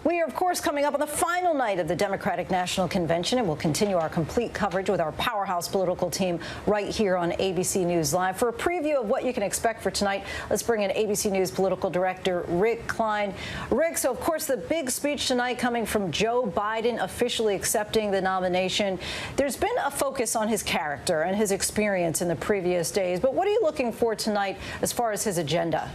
We are, of course, coming up on the final night of the Democratic National Convention, and we'll continue our complete coverage with our powerhouse political team right here on ABC News Live. For a preview of what you can expect for tonight, let's bring in ABC News political director Rick Klein. Rick, so of course the big speech tonight coming from Joe Biden officially accepting the nomination. There's been a focus on his character and his experience in the previous days, but what are you looking for tonight as far as his agenda?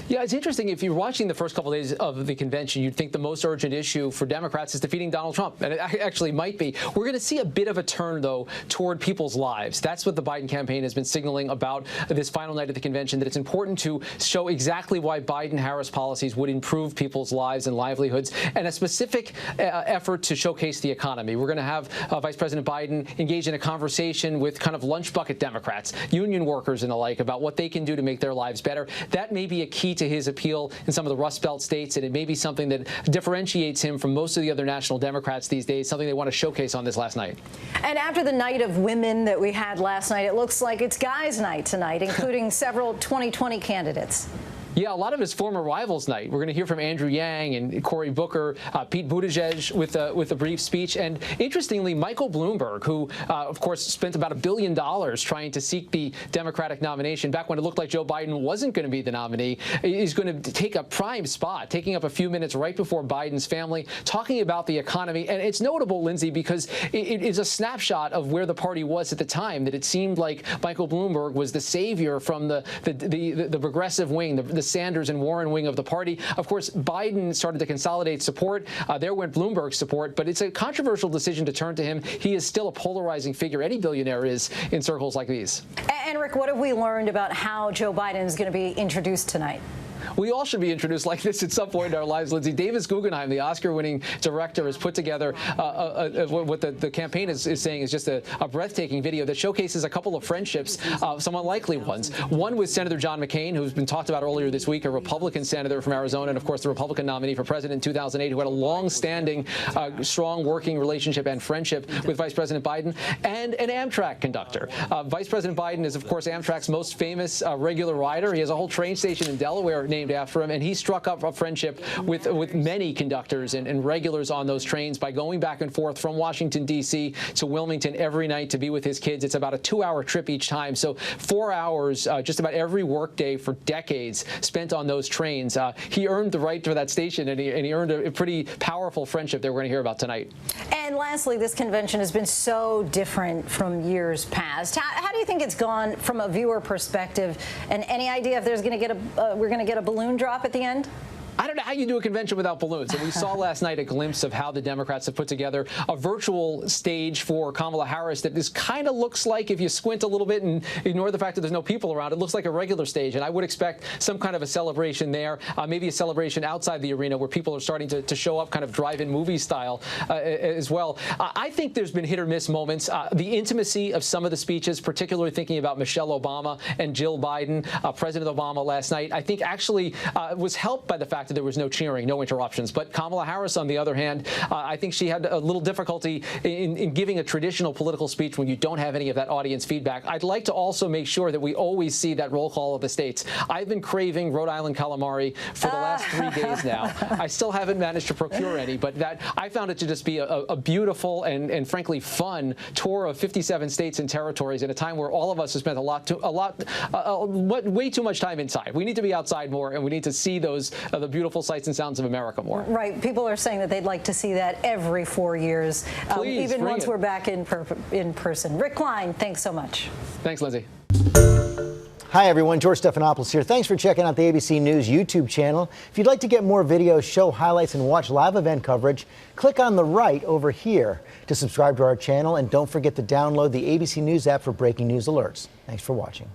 Yeah, it's interesting. If you're watching the first couple of days of the convention, you'd think the most urgent issue for Democrats is defeating Donald Trump. And it actually might be. We're going to see a bit of a turn, though, toward people's lives. That's what the Biden campaign has been signaling about this final night of the convention, that it's important to show exactly why Biden-Harris policies would improve people's lives and livelihoods, and a specific effort to showcase the economy. We're going to have Vice President Biden engage in a conversation with kind of lunch bucket Democrats, union workers and the like, about what they can do to make their lives better. That may be a key to his appeal in some of the Rust Belt states, and it may be something that differentiates him from most of the other national Democrats these days, something they want to showcase on this last night. And after the night of women that we had last night, it looks like it's guys' night tonight, including several 2020 candidates. Yeah, a lot of his former rivals night. We're going to hear from Andrew Yang and Cory Booker, Pete Buttigieg with a brief speech. And interestingly, Michael Bloomberg, who, of course, spent about $1 billion trying to seek the Democratic nomination back when it looked like Joe Biden wasn't going to be the nominee, is going to take a prime spot, taking up a few minutes right before Biden's family, talking about the economy. And it's notable, Lindsay, because it is a snapshot of where the party was at the time, that it seemed like Michael Bloomberg was the savior from the progressive wing, the Sanders and Warren wing of the party. Of course, Biden started to consolidate support. There went Bloomberg's support, but it's a controversial decision to turn to him. He is still a polarizing figure. Any billionaire is in circles like these. And Rick, what have we learned about how Joe Biden is going to be introduced tonight? We all should be introduced like this at some point in our lives, Lindsay. Davis Guggenheim, the Oscar-winning director, has put together what the campaign is saying is just a breathtaking video that showcases a couple of friendships, some unlikely ones. One with Senator John McCain, who's been talked about earlier this week, a Republican senator from Arizona, and of course the Republican nominee for president in 2008, who had a long-standing, strong working relationship and friendship with Vice President Biden, and an Amtrak conductor. Vice President Biden is, of course, Amtrak's most famous regular rider. He has a whole train station in Delaware named after him, and he struck up a friendship with many conductors and regulars on those trains by going back and forth from Washington, D.C. to Wilmington every night to be with his kids. It's about a 2-hour trip each time, so 4 hours just about every workday for decades spent on those trains. He earned the right to that station, and he earned a pretty powerful friendship that we're going to hear about tonight. And lastly, this convention has been so different from years past. How do you think it's gone from a viewer perspective? And any idea if there's going to get we're going to get a balloon drop at the end? I don't know how you do a convention without balloons. And we saw last night a glimpse of how the Democrats have put together a virtual stage for Kamala Harris that is kind of looks like, if you squint a little bit and ignore the fact that there's no people around, it looks like a regular stage. And I would expect some kind of a celebration there, maybe a celebration outside the arena where people are starting to show up kind of drive-in movie style as well. I think there's been hit or miss moments. The intimacy of some of the speeches, particularly thinking about Michelle Obama and Jill Biden, President Obama last night, I think actually was helped by the fact that there was no cheering, no interruptions. But Kamala Harris, on the other hand, I think she had a little difficulty in giving a traditional political speech when you don't have any of that audience feedback. I'd like to also make sure that we always see that roll call of the states. I've been craving Rhode Island calamari for the last 3 days now. I still haven't managed to procure any, but that I found it to just be a beautiful and frankly fun tour of 57 states and territories at a time where all of us have spent way too much time inside. We need to be outside more, and we need to see those the beautiful sights and sounds of America more. Right. People are saying that they'd like to see that every 4 years, even once we're back in person. Rick Klein, thanks so much. Thanks, Lindsay. Hi, everyone. George Stephanopoulos here. Thanks for checking out the ABC News YouTube channel. If you'd like to get more videos, show highlights, and watch live event coverage, click on the right over here to subscribe to our channel. And don't forget to download the ABC News app for breaking news alerts. Thanks for watching.